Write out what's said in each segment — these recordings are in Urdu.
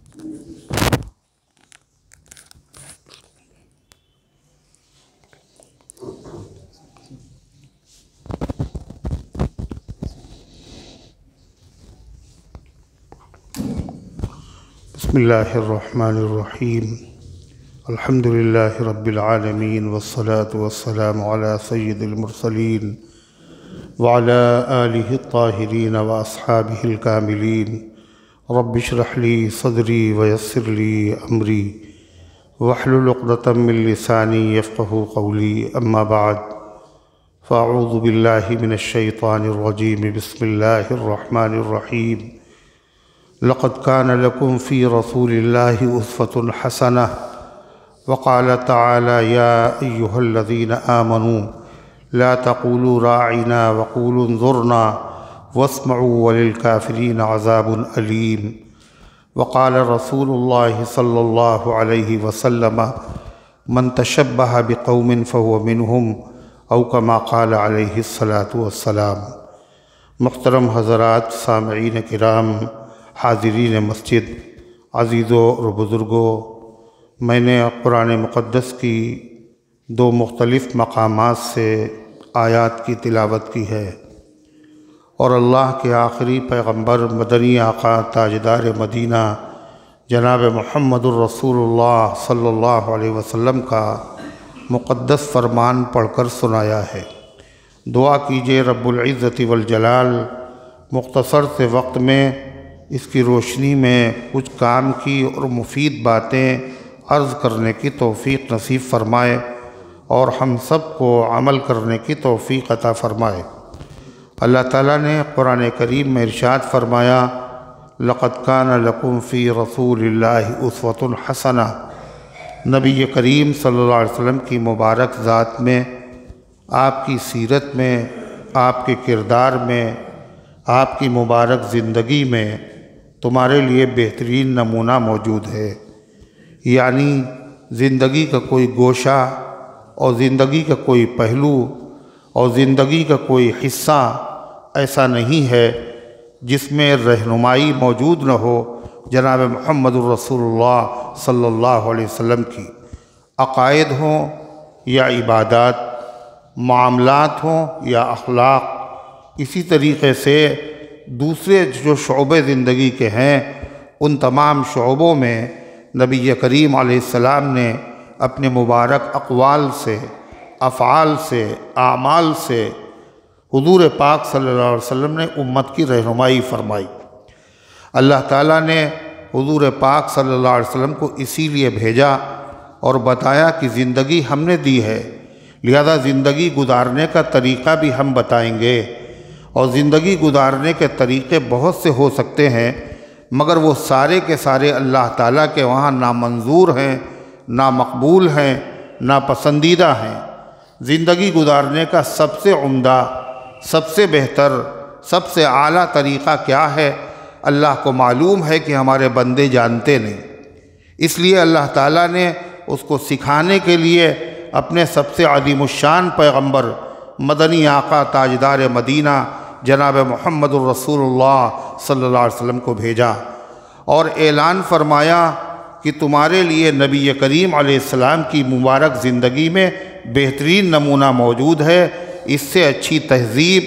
بسم اللہ الرحمن الرحیم الحمد للہ رب العالمین والصلاة والسلام علی سید المرسلین وعلی آلہ الطاہرین واصحابہ الکاملین رب اشرح لی صدری ویسر لی امری واحلل عقدۃ من لسانی یفقہوا قولی اما بعد فاعوذ باللہ من الشیطان الرجیم بسم اللہ الرحمن الرحیم لقد كان لكم في رسول الله أسوة حسنة وقال تعالى يا أيها الذين آمنوا لا تقولوا راعنا وقولوا انظرنا واسمعوا وللكافرين عذاب أليم وقال رسول الله صلى الله عليه وسلم من تشبه بقوم فهو منهم أو كما قال عليه الصلاة والسلام۔ محترم حضرات، سامعین کرام، حاضرین مسجد، عزیزوں اور بزرگوں، میں نے قرآن مقدس کی دو مختلف مقامات سے آیات کی تلاوت کی ہے، اور اللہ کے آخری پیغمبر مدنی آقا تاجدار مدینہ جناب محمد الرسول اللہ صلی اللہ علیہ وسلم کا مقدس فرمان پڑھ کر سنایا ہے۔ دعا کیجئے رب العزت والجلال مختصر سے وقت میں اس کی روشنی میں کچھ کام کی اور مفید باتیں عرض کرنے کی توفیق نصیب فرمائے، اور ہم سب کو عمل کرنے کی توفیق عطا فرمائے۔ اللہ تعالیٰ نے قرآن کریم میں ارشاد فرمایا، لقد کان لکم فی رسول اللہ اسوۃ حسنہ۔ نبی کریم صلی اللہ علیہ وسلم کی مبارک ذات میں، آپ کی سیرت میں، آپ کے کردار میں، آپ کی مبارک زندگی میں تمہارے لیے بہترین نمونہ موجود ہے۔ یعنی زندگی کا کوئی گوشہ اور زندگی کا کوئی پہلو اور زندگی کا کوئی حصہ ایسا نہیں ہے جس میں رہنمائی موجود نہ ہو جناب محمد الرسول اللہ صلی اللہ علیہ وسلم کی۔ عقائد ہوں یا عبادات، معاملات ہوں یا اخلاق، اسی طریقے سے دوسرے جو شعبے زندگی کے ہیں، ان تمام شعبوں میں نبی کریم علیہ السلام نے اپنے مبارک اقوال سے، افعال سے، اعمال سے حضور پاک صلی اللہ علیہ وسلم نے امت کی رہنمائی فرمائی۔ اللہ تعالیٰ نے حضور پاک صلی اللہ علیہ وسلم کو اسی لیے بھیجا اور بتایا کہ زندگی ہم نے دی ہے، لہذا زندگی گزارنے کا طریقہ بھی ہم بتائیں گے۔ اور زندگی گزارنے کے طریقے بہت سے ہو سکتے ہیں، مگر وہ سارے کے سارے اللہ تعالیٰ کے وہاں نامنظور ہیں، نامقبول ہیں، ناپسندیدہ ہیں۔ زندگی گزارنے کا سب سے عمدہ، سب سے بہتر، سب سے اعلیٰ طریقہ کیا ہے، اللہ کو معلوم ہے کہ ہمارے بندے جانتے نہیں۔ اس لیے اللہ تعالیٰ نے اس کو سکھانے کے لیے اپنے سب سے عظیم الشان پیغمبر مدنی آقا تاجدار مدینہ جناب محمد الرسول اللہ صلی اللہ علیہ وسلم کو بھیجا، اور اعلان فرمایا کہ تمہارے لیے نبی کریم علیہ السلام کی مبارک زندگی میں بہترین نمونہ موجود ہے۔ اس سے اچھی تہذیب،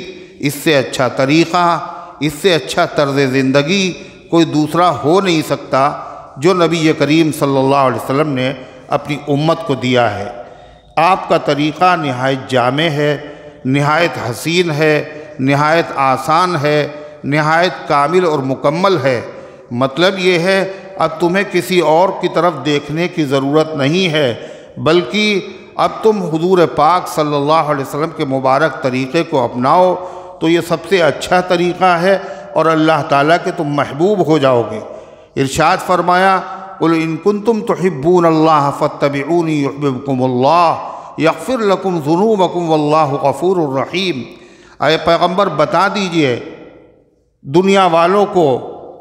اس سے اچھا طریقہ، اس سے اچھا طرز زندگی کوئی دوسرا ہو نہیں سکتا جو نبی کریم صلی اللہ علیہ وسلم نے اپنی امت کو دیا ہے۔ آپ کا طریقہ نہایت جامع ہے، نہایت حسین ہے، نہایت آسان ہے، نہایت کامل اور مکمل ہے۔ مطلب یہ ہے اب تمہیں کسی اور کی طرف دیکھنے کی ضرورت نہیں ہے، بلکہ اب تم حضور پاک صلی اللہ علیہ وسلم کے مبارک طریقے کو اپناؤ تو یہ سب سے اچھا طریقہ ہے، اور اللہ تعالیٰ کے تم محبوب ہو جاؤ گے۔ ارشاد فرمایا، قُلْ إِن كُنتُمْ تُحِبُّونَ اللَّهَ فَاتَّبِعُونِي يُحْبِبْكُمُ اللَّهُ یغفر لکم ذنوبکم واللہ غفور الرحیم۔ اے پیغمبر بتا دیجئے دنیا والوں کو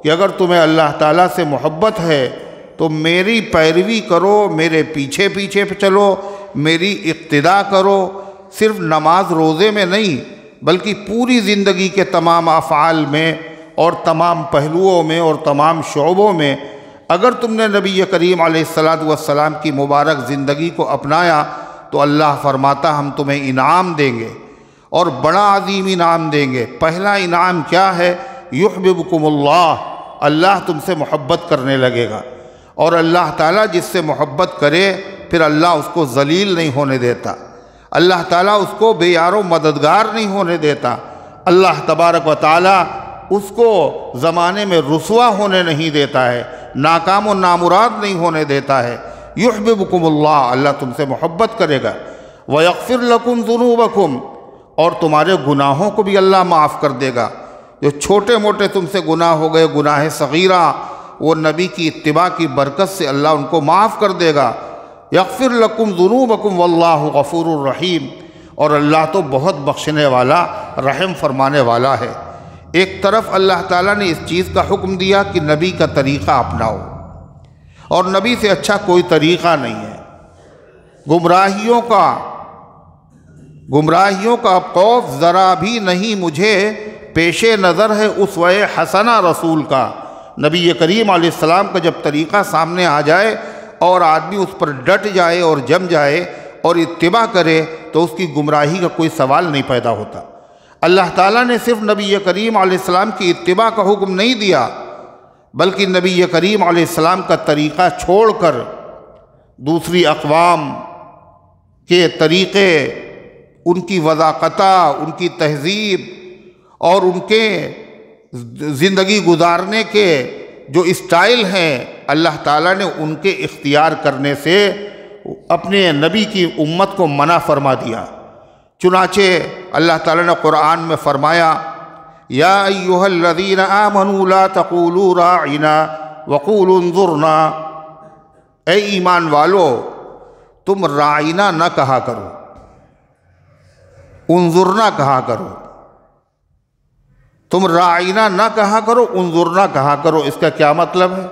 کہ اگر تمہیں اللہ تعالیٰ سے محبت ہے تو میری پیروی کرو، میرے پیچھے پیچھے چلو، میری اقتداء کرو، صرف نماز روزے میں نہیں بلکہ پوری زندگی کے تمام افعال میں اور تمام پہلوؤں میں اور تمام شعبوں میں اگر تم نے نبی کریم علیہ السلام کی مبارک زندگی کو اپنایا تو اللہ فرماتا ہم تمہیں انعام دیں گے، اور بڑا عظیم انعام دیں گے۔ پہلا انعام کیا ہے؟ یحببکم اللہ، اللہ تم سے محبت کرنے لگے گا، اور اللہ تعالیٰ جس سے محبت کرے پھر اللہ اس کو ذلیل نہیں ہونے دیتا، اللہ تعالیٰ اس کو بے یار و مددگار نہیں ہونے دیتا، اللہ تبارک و تعالیٰ اس کو زمانے میں رسوا ہونے نہیں دیتا ہے، ناکام و نامراد نہیں ہونے دیتا ہے۔ یحببکم اللہ، اللہ تم سے محبت کرے گا، وَيَغْفِرْ لَكُمْ ذُنُوبَكُمْ، اور تمہارے گناہوں کو بھی اللہ معاف کر دے گا۔ جو چھوٹے موٹے تم سے گناہ ہو گئے، گناہ صغیرہ، وہ نبی کی اتباع کی برکت سے اللہ ان کو معاف کر دے گا۔ یغفر لکم ذنوبکم واللہ غفور الرحیم، اور اللہ تو بہت بخشنے والا، رحم فرمانے والا ہے۔ ایک طرف اللہ تعالیٰ نے اس چیز کا حکم دیا کہ نبی کا طریقہ اپناؤ، اور نبی سے اچھا کوئی طریقہ نہیں ہے۔ گمراہیوں کا خوف ذرا بھی نہیں مجھے پیش نظر ہے اسوہ حسنہ رسول کا۔ نبی کریم علیہ السلام کا جب طریقہ سامنے آ جائے اور آدمی اس پر ڈٹ جائے اور جم جائے اور اتباع کرے تو اس کی گمراہی کا کوئی سوال نہیں پیدا ہوتا۔ اللہ تعالیٰ نے صرف نبی کریم علیہ السلام کی اتباع کا حکم نہیں دیا، بلکہ نبی کریم علیہ السلام کا طریقہ چھوڑ کر دوسری اقوام کے طریقے، ان کی وضاقتہ، ان کی تہذیب اور ان کے زندگی گزارنے کے جو اسٹائل ہیں، اللہ تعالیٰ نے ان کے اختیار کرنے سے اپنے نبی کی امت کو منع فرما دیا۔ چنانچہ اللہ تعالیٰ نے قرآن میں فرمایا، یا ایھا الذین آمنوا لا تقولوا راعنا وقولوا انظرنا، اے ایمان والو تم راعنا نہ کہا کرو، انظرنا کہا کرو۔ تم راعنا نہ کہا کرو، انظرنا کہا کرو۔ اس کا کیا مطلب ہے؟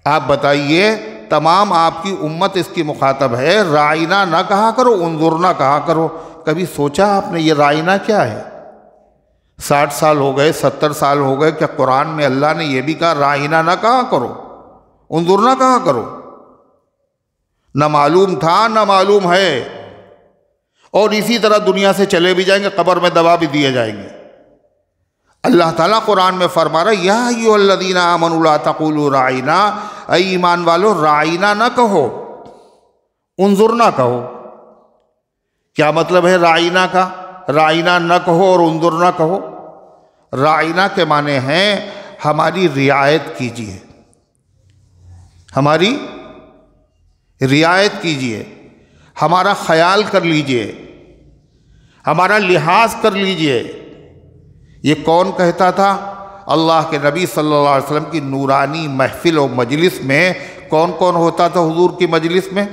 آپ بتائیے، تمام آپ کی امت اس کی مخاطب ہے، راعنا نہ کہا کرو، انظرنا کہا کرو۔ کبھی سوچا آپ نے یہ راعنا کیا ہے؟ 60 سال ہو گئے، 70 سال ہو گئے، کہ قرآن میں اللہ نے یہ بھی کہا راعنا نہ کہا کرو، انظرنا کہا کرو؟ نہ معلوم تھا، نہ معلوم ہے، اور اسی طرح دنیا سے چلے بھی جائیں گے، قبر میں دبا بھی دیے جائیں گے۔ اللہ تعالیٰ قرآن میں فرما رہا ہے، یا ایھا الذین آمنوا لا تقولوا راعنا، اے ایمان والو راعنا نہ کہو، انظرنا کہو۔ کیا مطلب ہے راعنا کا؟ راعنا نہ کہو اور انظرنا کہو۔ راعنا کے معنی ہیں ہماری رعایت کیجیے، ہماری رعایت کیجیے، ہمارا خیال کر لیجئے، ہمارا لحاظ کر لیجئے۔ یہ کون کہتا تھا؟ اللہ کے نبی صلی اللہ علیہ وسلم کی نورانی محفل و مجلس میں کون کون ہوتا تھا؟ حضور کی مجلس میں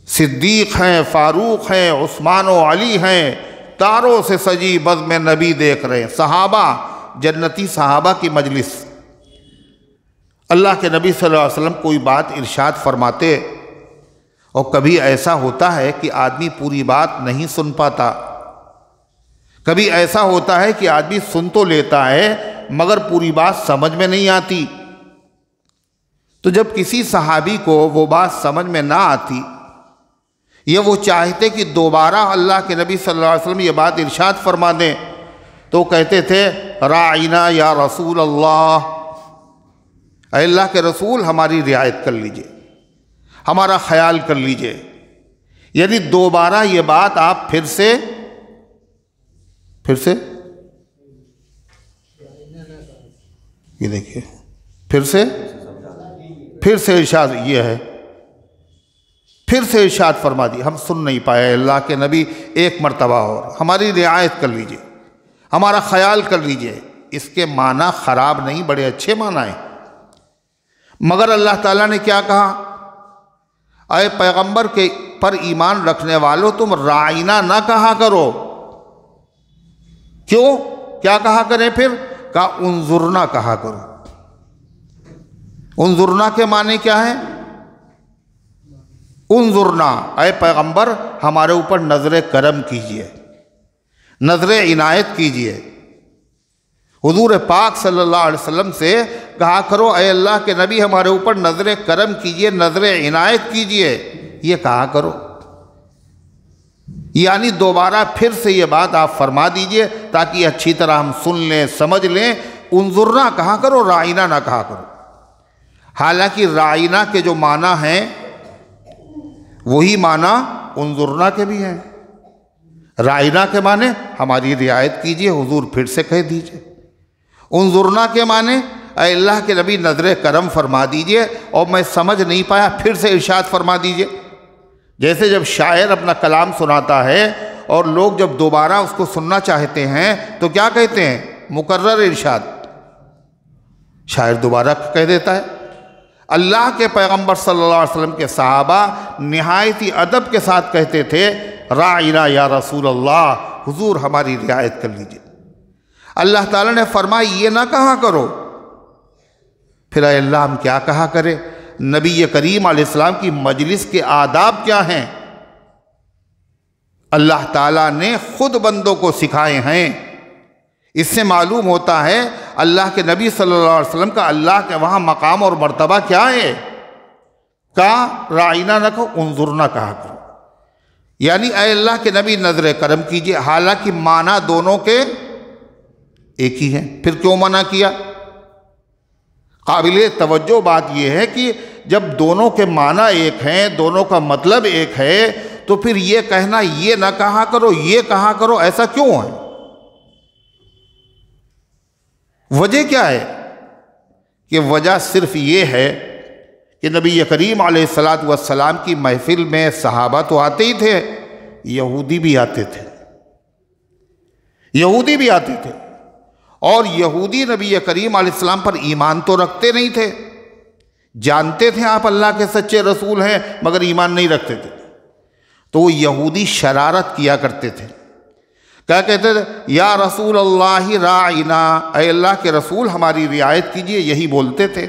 صدیق ہیں، فاروق ہیں، عثمان و علی ہیں، تاروں سے سجی بزم نبی دیکھ رہے ہیں، صحابہ، جنتی صحابہ کی مجلس۔ اللہ کے نبی صلی اللہ علیہ وسلم کوئی بات ارشاد فرماتے، اور کبھی ایسا ہوتا ہے کہ آدمی پوری بات نہیں سن پاتا، کبھی ایسا ہوتا ہے کہ آدمی سن تو لیتا ہے مگر پوری بات سمجھ میں نہیں آتی۔ تو جب کسی صحابی کو وہ بات سمجھ میں نہ آتی، یا وہ چاہتے کہ دوبارہ اللہ کے نبی صلی اللہ علیہ وسلم یہ بات ارشاد فرما دیں، تو وہ کہتے تھے راعنا یا رسول اللہ، اے اللہ کے رسول ہماری رعایت کر لیجئے، ہمارا خیال کر لیجئے۔ یعنی دوبارہ یہ بات آپ پھر سے یہ دیکھیے، پھر سے ارشاد یہ ہے، پھر سے ارشاد فرما دی، ہم سن نہیں پائے اللہ کے نبی، ایک مرتبہ اور ہماری رعایت کر لیجئے، ہمارا خیال کر لیجئے۔ اس کے معنی خراب نہیں، بڑے اچھے معنی ہیں، مگر اللہ تعالیٰ نے کیا کہا؟ اے پیغمبر کے پر ایمان رکھنے والو تم راعنا نہ کہا کرو۔ کیوں؟ کیا کہا کریں پھر؟ کہا انظرنا کہا کرو۔ انظرنا کے معنی کیا ہے؟ انظرنا، اے پیغمبر ہمارے اوپر نظر کرم کیجئے، نظر عنایت کیجئے۔ حضور پاک صلی اللہ علیہ وسلم سے کہا کرو اے اللہ کے نبی ہمارے اوپر نظر کرم کیجئے، نظر عنایت کیجئے، یہ کہا کرو۔ یعنی دوبارہ پھر سے یہ بات آپ فرما دیجئے تاکہ اچھی طرح ہم سن لیں، سمجھ لیں۔ انظرنا کہا کرو، رائنا نہ کہا کرو۔ حالانکہ رائنا کے جو معنی ہیں وہی معنی انظرنا کے بھی ہیں۔ رائنا کے معنی ہماری رعایت کیجئے، حضور پھر سے کہہ دیجئے۔ انظرنا کے معنی اے اللہ کے نبی نظر کرم فرما دیجئے، اور میں سمجھ نہیں پایا پھر سے ارشاد فرما دیجئے۔ جیسے جب شاعر اپنا کلام سناتا ہے اور لوگ جب دوبارہ اس کو سننا چاہتے ہیں تو کیا کہتے ہیں؟ مکرر ارشاد۔ شاعر دوبارہ کہہ دیتا ہے۔ اللہ کے پیغمبر صلی اللہ علیہ وسلم کے صحابہ نہایت ہی ادب کے ساتھ کہتے تھے راعنا یا رسول اللہ، حضور ہماری رعایت کر لیجئے۔ اللہ تعالیٰ نے فرمایا یہ نہ کہا کرو۔ پھر اے اللہ ہم کیا کہا کرے؟ نبی کریم علیہ السلام کی مجلس کے آداب کیا ہیں؟ اللہ تعالیٰ نے خود بندوں کو سکھائے ہیں۔ اس سے معلوم ہوتا ہے اللہ کے نبی صلی اللہ علیہ وسلم کا اللہ کے وہاں مقام اور مرتبہ کیا ہے۔ کہا رائنا نہ کہو، انظرنا کہا کرو، یعنی اے اللہ کے نبی نظر کرم کیجئے۔ حالانکہ معنی دونوں کے ایک ہی ہیں، پھر کیوں منع کیا؟ قابل توجہ بات یہ ہے کہ جب دونوں کے معنی ایک ہیں، دونوں کا مطلب ایک ہے، تو پھر یہ کہنا یہ نہ کہا کرو یہ کہا کرو ایسا کیوں ہے؟ وجہ کیا ہے؟ کہ وجہ صرف یہ ہے کہ نبی کریم علیہ السلام کی محفل میں صحابہ تو آتے ہی تھے، یہودی بھی آتے تھے، یہودی بھی آتے تھے، اور یہودی نبی کریم علیہ السلام پر ایمان تو رکھتے نہیں تھے، جانتے تھے آپ اللہ کے سچے رسول ہیں مگر ایمان نہیں رکھتے تھے۔ تو وہ یہودی شرارت کیا کرتے تھے، کیا کہتے تھے؟ یا رسول اللہ راعنا، اے اللہ کے رسول ہماری رعایت کیجئے، یہی بولتے تھے۔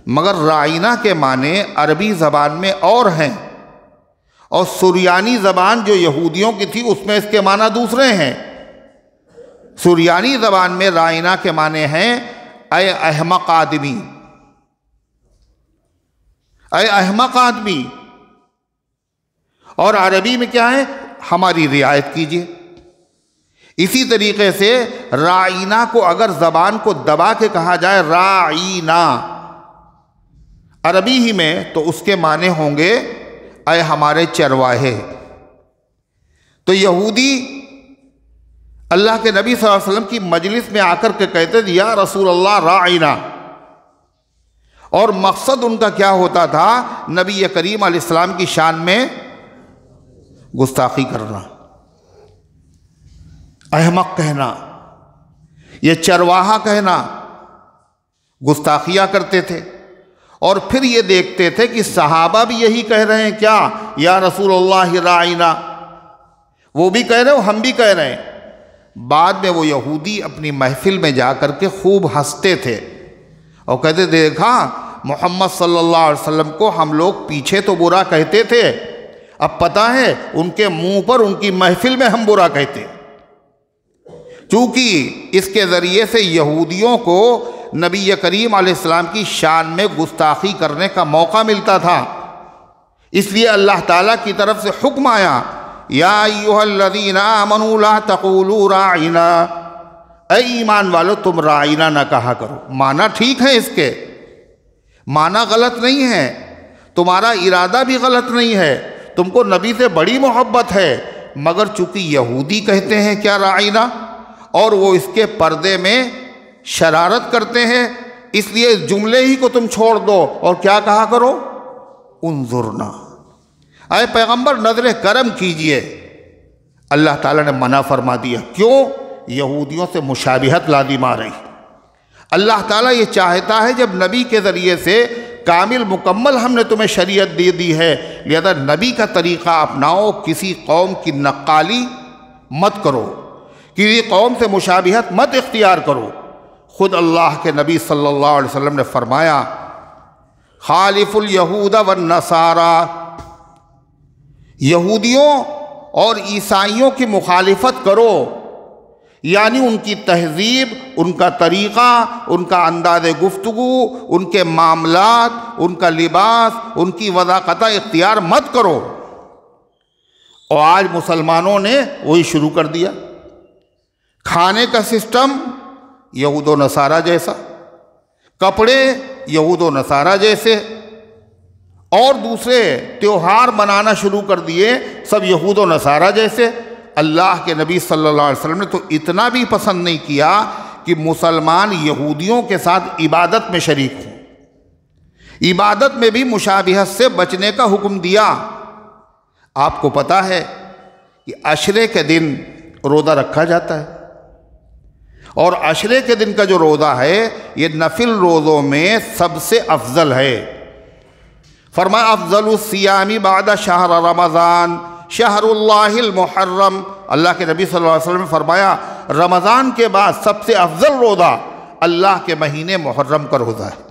مگر رائنا کے معنی عربی زبان میں اور ہیں، اور سریانی زبان جو یہودیوں کی تھی اس میں اس کے معنی دوسرے ہیں۔ سریانی زبان میں رائنا کے معنی ہیں اے احمق آدمی، اے احمق آدمی، اور عربی میں کیا ہے؟ ہماری رعایت کیجئے۔ اسی طریقے سے رائنا کو اگر زبان کو دبا کے کہا جائے رائنا عربی ہی میں، تو اس کے معنی ہوں گے اے ہمارے چرواہے۔ تو یہودی اللہ کے نبی صلی اللہ علیہ وسلم کی مجلس میں آ کر کے کہتے تھے یا رسول اللہ راعنا، اور مقصد ان کا کیا ہوتا تھا؟ نبی کریم علیہ السلام کی شان میں گستاخی کرنا، احمق کہنا، یہ چرواہا کہنا، گستاخیاں کرتے تھے۔ اور پھر یہ دیکھتے تھے کہ صحابہ بھی یہی کہہ رہے ہیں، کیا یا رسول اللہ راعنا، وہ بھی کہہ رہے ہیں ہم بھی کہہ رہے ہیں۔ بعد میں وہ یہودی اپنی محفل میں جا کر کے خوب ہنستے تھے اور کہتے دیکھا محمد صلی اللہ علیہ وسلم کو ہم لوگ پیچھے تو برا کہتے تھے، اب پتہ ہے ان کے منہ پر ان کی محفل میں ہم برا کہتے۔ چونکہ اس کے ذریعے سے یہودیوں کو نبی کریم علیہ السلام کی شان میں گستاخی کرنے کا موقع ملتا تھا، اس لیے اللہ تعالیٰ کی طرف سے حکم آیا یا ایھا الذین آمنوا لا تقولوا راعنا، اے ایمان والو تم راعنا نہ کہا کرو۔ معنی ٹھیک ہے، اس کے معنی غلط نہیں ہے، تمہارا ارادہ بھی غلط نہیں ہے، تم کو نبی سے بڑی محبت ہے، مگر چونکہ یہودی کہتے ہیں کیا راعنا، اور وہ اس کے پردے میں شرارت کرتے ہیں، اس لیے اس جملے ہی کو تم چھوڑ دو اور کیا کہا کرو؟ انظرنا، اے پیغمبر نظر کرم کیجئے۔ اللہ تعالیٰ نے منع فرما دیا، کیوں؟ یہودیوں سے مشابہت لازم آ رہی۔ اللہ تعالیٰ یہ چاہتا ہے جب نبی کے ذریعے سے کامل مکمل ہم نے تمہیں شریعت دے دی ہے، لہذا نبی کا طریقہ اپناؤ، کسی قوم کی نقالی مت کرو، کسی قوم سے مشابہت مت اختیار کرو۔ خود اللہ کے نبی صلی اللہ علیہ وسلم نے فرمایا خالف الیہود والنصارى، یہودیوں اور عیسائیوں کی مخالفت کرو، یعنی ان کی تہذیب، ان کا طریقہ، ان کا انداز گفتگو، ان کے معاملات، ان کا لباس، ان کی وضاقت اختیار مت کرو۔ اور آج مسلمانوں نے وہی شروع کر دیا۔ کھانے کا سسٹم یہود و نصارہ جیسا، کپڑے یہود و نصارہ جیسے، اور دوسرے تیوہار منانا شروع کر دیے سب یہود و نصارہ جیسے۔ اللہ کے نبی صلی اللہ علیہ وسلم نے تو اتنا بھی پسند نہیں کیا کہ مسلمان یہودیوں کے ساتھ عبادت میں شریک ہوں۔ عبادت میں بھی مشابہت سے بچنے کا حکم دیا۔ آپ کو پتہ ہے کہ عشرے کے دن روزہ رکھا جاتا ہے، اور عشرے کے دن کا جو روزہ ہے یہ نفل روزوں میں سب سے افضل ہے۔ فرمایا افضل الصیام بعد شہر رمضان شہر اللہ المحرم۔ اللہ کے نبی صلی اللہ علیہ وسلم نے فرمایا رمضان کے بعد سب سے افضل روزہ اللہ کے مہینے محرم کا روزہ ہے۔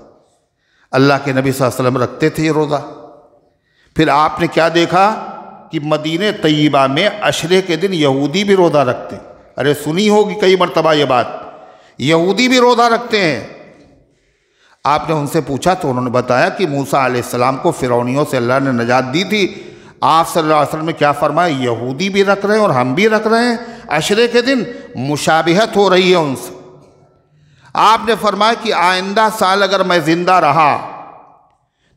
اللہ کے نبی صلی اللہ علیہ وسلم رکھتے تھے یہ روزہ۔ پھر آپ نے کیا دیکھا کہ مدینہ طیبہ میں عشرے کے دن یہودی بھی روزہ رکھتے۔ ارے سنی ہوگی کئی مرتبہ یہ بات، یہودی بھی روزہ رکھتے ہیں۔ آپ نے ان سے پوچھا تو انہوں نے بتایا کہ موسیٰ علیہ السلام کو فرعونیوں سے اللہ نے نجات دی تھی۔ آپ صلی اللہ علیہ وسلم نے کیا فرمایا؟ یہودی بھی رکھ رہے ہیں اور ہم بھی رکھ رہے ہیں عشرے کے دن، مشابہت ہو رہی ہے ان سے۔ آپ نے فرمایا کہ آئندہ سال اگر میں زندہ رہا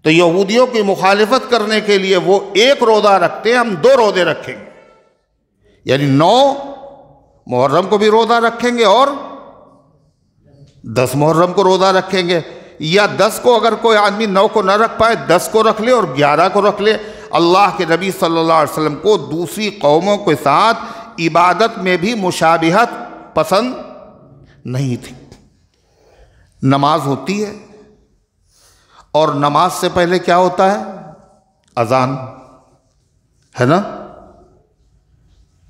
تو یہودیوں کی مخالفت کرنے کے لیے وہ ایک روزہ رکھتے ہیں، ہم 2 روزے رکھیں گے، یعنی 9 محرم کو بھی روزہ رکھیں گے اور 10 محرم کو روزہ رکھیں گے، یا 10 کو اگر کوئی آدمی 9 کو نہ رکھ پائے 10 کو رکھ لے اور 11 کو رکھ لے۔ اللہ کے نبی صلی اللہ علیہ وسلم کو دوسری قوموں کے ساتھ عبادت میں بھی مشابہت پسند نہیں تھی۔ نماز ہوتی ہے اور نماز سے پہلے کیا ہوتا ہے؟ اذان ہے نا؟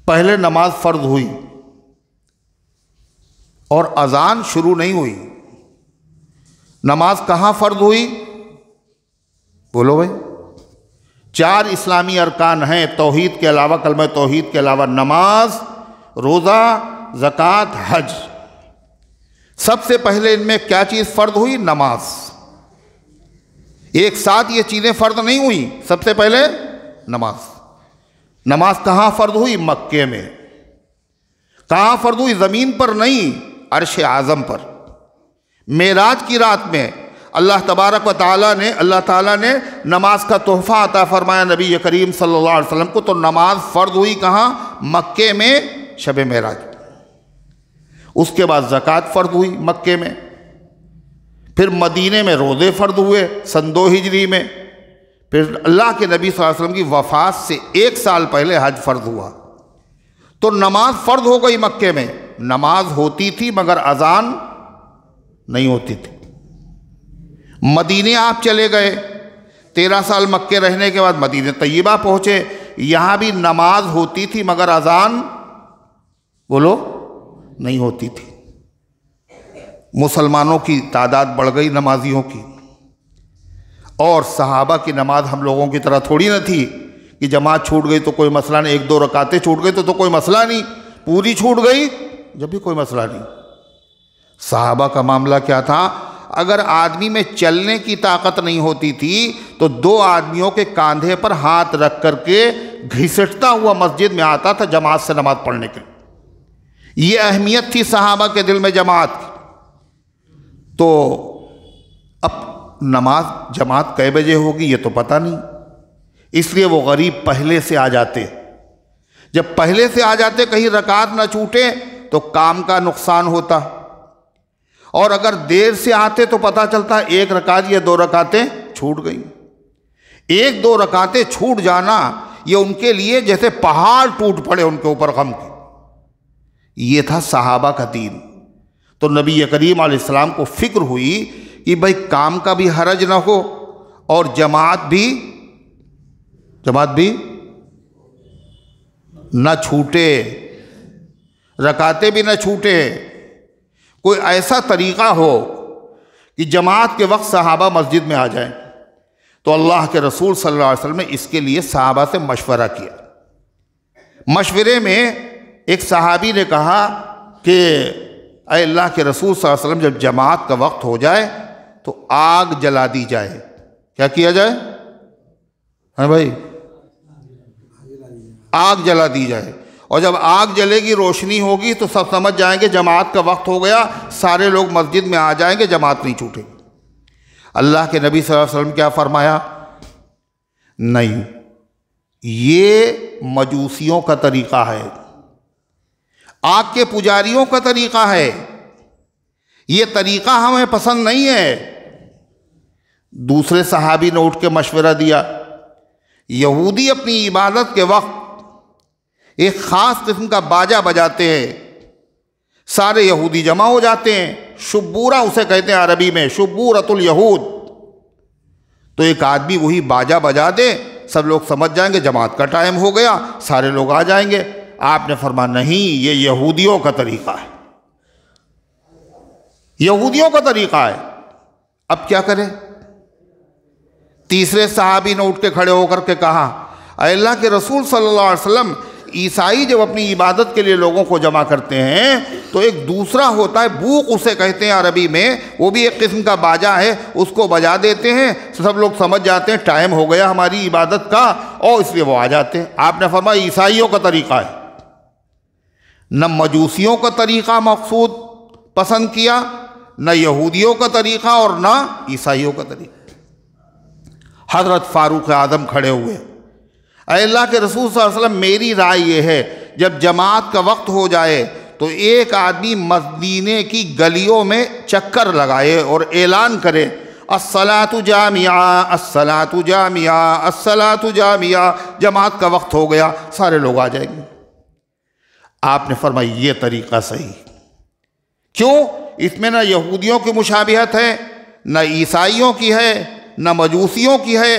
پہلے نماز فرض ہوئی اور اذان شروع نہیں ہوئی۔ نماز کہاں فرض ہوئی؟ بولو بھائی۔ 4 اسلامی ارکان ہیں توحید کے علاوہ، کلمہ توحید کے علاوہ، نماز، روزہ، زکوٰۃ، حج۔ سب سے پہلے ان میں کیا چیز فرض ہوئی؟ نماز۔ ایک ساتھ یہ چیزیں فرض نہیں ہوئی، سب سے پہلے نماز۔ نماز کہاں فرض ہوئی؟ مکے میں۔ کہاں فرض ہوئی؟ زمین پر نہیں، عرش اعظم پر۔ معراج کی رات میں اللہ تبارک و تعالیٰ نے نماز کا تحفہ عطا فرمایا نبی کریم صلی اللہ علیہ وسلم کو، تو نماز فرض ہوئی کہاں؟ مکے میں، شب معراج۔ اس کے بعد زکوٰۃ فرض ہوئی مکے میں، پھر مدینے میں روزے فرض ہوئے سن 2 ہجری میں، پھر اللہ کے نبی صلی اللہ علیہ وسلم کی وفات سے 1 سال پہلے حج فرض ہوا۔ تو نماز فرض ہو گئی مکے میں۔ نماز ہوتی تھی مگر اذان نہیں ہوتی تھی۔ مدینے آپ چلے گئے، 13 سال مکے رہنے کے بعد مدینہ طیبہ پہنچے، یہاں بھی نماز ہوتی تھی مگر اذان بولو نہیں ہوتی تھی۔ مسلمانوں کی تعداد بڑھ گئی نمازیوں کی، اور صحابہ کی نماز ہم لوگوں کی طرح تھوڑی نہ تھی کہ جماعت چھوٹ گئی تو کوئی مسئلہ نہیں، 1-2 رکعتیں چھوٹ گئی تو کوئی مسئلہ نہیں، پوری چھوٹ گئی جب بھی کوئی مسئلہ نہیں۔ صحابہ کا معاملہ کیا تھا؟ اگر آدمی میں چلنے کی طاقت نہیں ہوتی تھی تو 2 آدمیوں کے کاندھے پر ہاتھ رکھ کر کے گھسٹتا ہوا مسجد میں آتا تھا جماعت سے نماز پڑھنے کے لیے۔ یہ اہمیت تھی صحابہ کے دل میں جماعت کی۔ تو اب نماز جماعت کئے بجے ہوگی یہ تو پتہ نہیں، اس لیے وہ غریب پہلے سے آ جاتے۔ جب پہلے سے آ جاتے کہیں رکعت نہ چھوٹے تو کام کا نقصان ہوتا، اور اگر دیر سے آتے تو پتہ چلتا 1 رکعت یا 2 رکعتیں چھوٹ گئیں۔ 1-2 رکعتیں چھوٹ جانا یہ ان کے لیے جیسے پہاڑ ٹوٹ پڑے ان کے اوپر غم کے۔ یہ تھا صحابہ کا دین۔ تو نبی کریم علیہ السلام کو فکر ہوئی کہ بھائی کام کا بھی حرج نہ ہو اور جماعت بھی نہ چھوٹے، رکعتیں بھی نہ چھوٹے، کوئی ایسا طریقہ ہو کہ جماعت کے وقت صحابہ مسجد میں آ جائیں۔ تو اللہ کے رسول صلی اللہ علیہ وسلم نے اس کے لیے صحابہ سے مشورہ کیا۔ مشورے میں ایک صحابی نے کہا کہ اے اللہ کے رسول صلی اللہ علیہ وسلم جب جماعت کا وقت ہو جائے تو آگ جلا دی جائے. کیا کیا جائے؟ ہاں بھائی، آگ جلا دی جائے. اور جب آگ جلے گی، روشنی ہوگی تو سب سمجھ جائیں گے جماعت کا وقت ہو گیا، سارے لوگ مسجد میں آ جائیں گے، جماعت نہیں چھوٹے گی. اللہ کے نبی صلی اللہ علیہ وسلم کیا فرمایا؟ نہیں، یہ مجوسیوں کا طریقہ ہے، آگ کے پجاریوں کا طریقہ ہے، یہ طریقہ ہمیں پسند نہیں ہے. دوسرے صحابی نے اٹھ کے مشورہ دیا، یہودی اپنی عبادت کے وقت ایک خاص قسم کا باجا بجاتے ہیں، سارے یہودی جمع ہو جاتے ہیں، شبورہ اسے کہتے ہیں عربی میں، شبورۃ الیہود. تو ایک آدمی وہی باجا بجا دے، سب لوگ سمجھ جائیں گے جماعت کا ٹائم ہو گیا، سارے لوگ آ جائیں گے. آپ نے فرمایا نہیں، یہ یہودیوں کا طریقہ ہے، یہودیوں کا طریقہ ہے. اب کیا کریں؟ تیسرے صحابی نے اٹھ کے کھڑے ہو کر کے کہا، اے اللہ کے رسول صلی اللہ علیہ وسلم، عیسائی جب اپنی عبادت کے لیے لوگوں کو جمع کرتے ہیں تو ایک دوسرا ہوتا ہے، بوق اسے کہتے ہیں عربی میں، وہ بھی ایک قسم کا باجا ہے، اس کو بجا دیتے ہیں، سب لوگ سمجھ جاتے ہیں ٹائم ہو گیا ہماری عبادت کا، اور اس لیے وہ آ جاتے ہیں. آپ نے فرمایا عیسائیوں کا طریقہ ہے. نہ مجوسیوں کا طریقہ مقصود پسند کیا، نہ یہودیوں کا طریقہ اور نہ عیسائیوں کا طریقہ. حضرت فاروق اعظم کھڑے ہوئے، اے اللہ کے رسول صلی اللہ علیہ وسلم، میری رائے یہ ہے جب جماعت کا وقت ہو جائے تو ایک آدمی مدینے کی گلیوں میں چکر لگائے اور اعلان کرے، الصلاۃ جامعہ، الصلاۃ جامعہ، الصلاۃ جامعہ، جماعت کا وقت ہو گیا، سارے لوگ آ جائیں گے. آپ نے فرمایا یہ طریقہ صحیح. کیوں؟ اس میں نہ یہودیوں کی مشابہت ہے، نہ عیسائیوں کی ہے، نہ مجوسیوں کی ہے.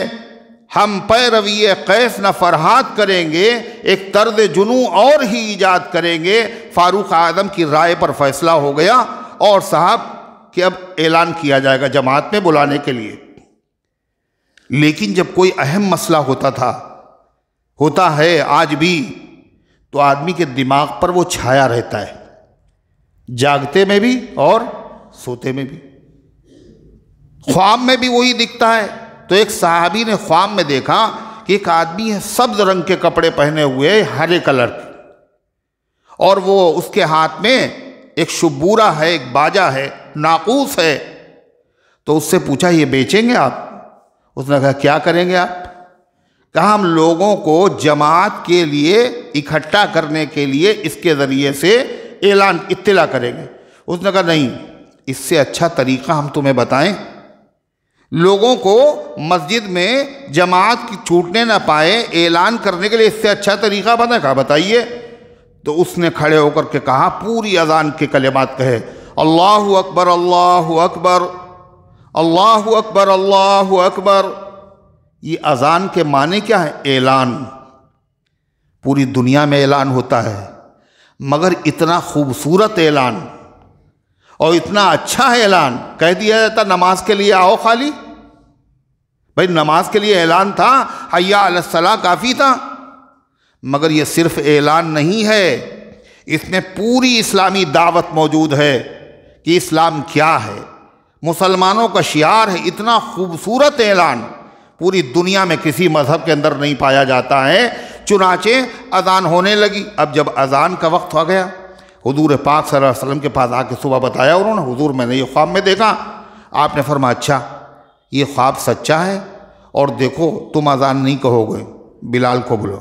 ہم پیروی قیس نہ فرحات کریں گے، ایک طرز جنوں اور ہی ایجاد کریں گے. فاروق اعظم کی رائے پر فیصلہ ہو گیا اور صاحب کہ اب اعلان کیا جائے گا جماعت میں بلانے کے لیے. لیکن جب کوئی اہم مسئلہ ہوتا ہے آج بھی، تو آدمی کے دماغ پر وہ چھایا رہتا ہے، جاگتے میں بھی اور سوتے میں بھی. خواب میں بھی وہی دکھتا ہے. تو ایک صحابی نے خواب میں دیکھا کہ ایک آدمی ہے سبز رنگ کے کپڑے پہنے ہوئے، ہرے کلر کے، اور وہ اس کے ہاتھ میں ایک شبورہ ہے، ایک باجا ہے، ناقوس ہے. تو اس سے پوچھا یہ بیچیں گے آپ؟ اس نے کہا کیا کریں گے آپ؟ کہا ہم لوگوں کو جماعت کے لیے اکٹھا کرنے کے لیے اس کے ذریعے سے اعلان اطلاع کریں گے. اس نے کہا نہیں، اس سے اچھا طریقہ ہم تمہیں بتائیں، لوگوں کو مسجد میں جماعت کی چھوٹنے نہ پائے اعلان کرنے کے لیے اس سے اچھا طریقہ بتائیں. کہا بتائیے. تو اس نے کھڑے ہو کر کے کہا، پوری اذان کے کلمات کہے، اللہ اکبر، اللہ اکبر، اللہ اکبر، اللہ اکبر. یہ اذان کے معنی کیا ہے؟ اعلان. پوری دنیا میں اعلان ہوتا ہے، مگر اتنا خوبصورت اعلان اور اتنا اچھا اعلان کہہ دیا جاتا نماز کے لیے آؤ خالی. بھائی نماز کے لیے اعلان تھا، حیا علی الصلاۃ کافی تھا. مگر یہ صرف اعلان نہیں ہے، اس میں پوری اسلامی دعوت موجود ہے کہ اسلام کیا ہے، مسلمانوں کا شعار ہے. اتنا خوبصورت اعلان پوری دنیا میں کسی مذہب کے اندر نہیں پایا جاتا ہے. چنانچہ اذان ہونے لگی. اب جب اذان کا وقت ہو گیا، حضور پاک صلی اللہ علیہ وسلم کے پاس آ کے صبح بتایا انہوں نے، حضور میں نے یہ خواب میں دیکھا. آپ نے فرمایا اچھا یہ خواب سچا ہے، اور دیکھو تم اذان نہیں کہو گے، بلال کو بلو،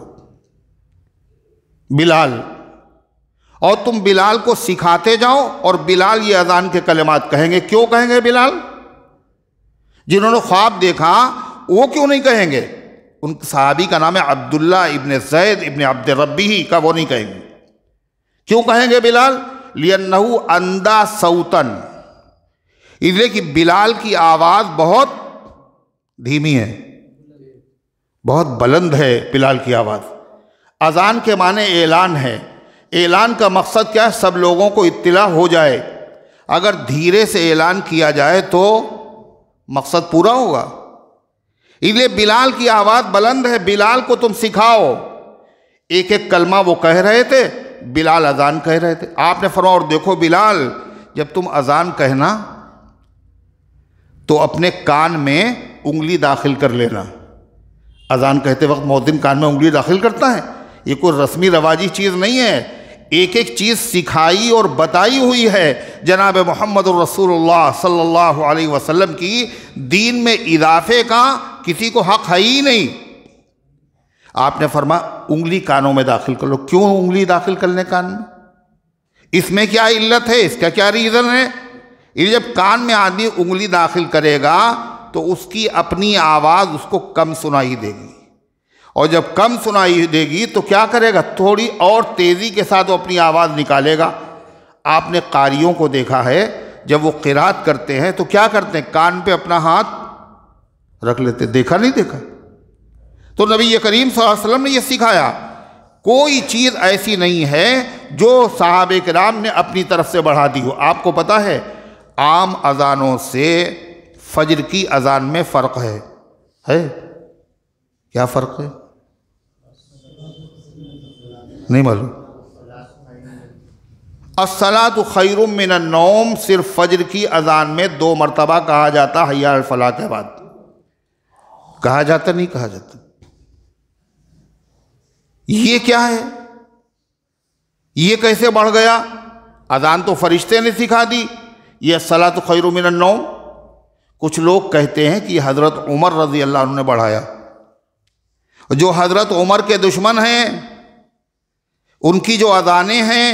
بلال، اور تم بلال کو سکھاتے جاؤ، اور بلال یہ اذان کے کلمات کہیں گے. کیوں کہیں گے بلال؟ جنہوں نے خواب دیکھا وہ کیوں نہیں کہیں گے؟ ان صحابی کا نام ہے عبداللہ ابن زید ابن عبد ربی کا، وہ نہیں کہیں گے. کیوں کہیں گے بلال؟ لِأَنَّهُ أَنْدَى صَوْتًا، اس لیے کہ بلال کی آواز بہت دھیمی ہے، بہت بلند ہے بلال کی آواز. اذان کے معنی اعلان ہے. اعلان کا مقصد کیا ہے؟ سب لوگوں کو اطلاع ہو جائے. اگر دھیرے سے اعلان کیا جائے تو مقصد پورا ہوگا. اس لیے بلال کی آواز بلند ہے، بلال کو تم سکھاؤ. ایک ایک کلمہ وہ کہہ رہے تھے، بلال اذان کہہ رہے تھے. آپ نے فرمایا اور دیکھو بلال، جب تم اذان کہنا تو اپنے کان میں انگلی داخل کر لینا. اذان کہتے وقت مؤذن کان میں انگلی داخل کرتا ہے؟ یہ کوئی رسمی رواجی چیز نہیں ہے، ایک ایک چیز سکھائی اور بتائی ہوئی ہے جناب محمد الرسول اللہ صلی اللہ علیہ وسلم کی. دین میں اضافے کا کسی کو حق ہے ہی نہیں. آپ نے فرمایا انگلی کانوں میں داخل کر لو. کیوں انگلی داخل کرنے کان میں؟ اس میں کیا علت ہے؟ اس کا کیا ریزن ہے؟ یہ جب کان میں آدمی انگلی داخل کرے گا تو اس کی اپنی آواز اس کو کم سنائی دے گی، اور جب کم سنائی دے گی تو کیا کرے گا؟ تھوڑی اور تیزی کے ساتھ وہ اپنی آواز نکالے گا. آپ نے قاریوں کو دیکھا ہے جب وہ قرات کرتے ہیں تو کیا کرتے ہیں؟ کان پہ اپنا ہاتھ رکھ لیتے. دیکھا نہیں دیکھا؟ تو نبی کریم صلی اللہ علیہ وسلم نے یہ سکھایا. کوئی چیز ایسی نہیں ہے جو صحابہ کرام نے اپنی طرف سے بڑھا دی ہو. آپ کو پتہ ہے عام اذانوں سے فجر کی اذان میں فرق ہے. کیا فرق ہے؟ نہیں معلوم. الصلاۃ خیر من النوم صرف فجر کی اذان میں 2 مرتبہ کہا جاتا، حی علی الفلاح کے بعد. کہا جاتا نہیں کہا جاتا؟ یہ کیا ہے؟ یہ کیسے بڑھ گیا؟ اذان تو فرشتے نے سکھا دی، یہ الصلاۃ خیر من النوم. کچھ لوگ کہتے ہیں کہ یہ حضرت عمر رضی اللہ عنہ نے بڑھایا. جو حضرت عمر کے دشمن ہیں ان کی جو اذانیں ہیں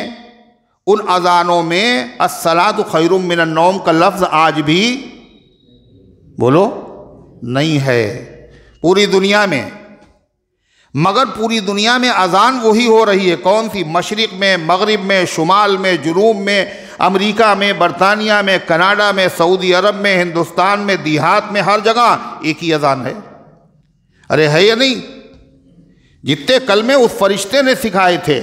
ان اذانوں میں الصلاۃ خیر من النوم کا لفظ آج بھی بولو نہیں ہے پوری دنیا میں. مگر پوری دنیا میں اذان وہی ہو رہی ہے. کون سی؟ مشرق میں، مغرب میں، شمال میں، جنوب میں، امریکہ میں، برطانیہ میں، کینیڈا میں، سعودی عرب میں، ہندوستان میں، دیہات میں، ہر جگہ ایک ہی اذان ہے. ارے ہے یا نہیں؟ جتنے کلمے اس فرشتے نے سکھائے تھے،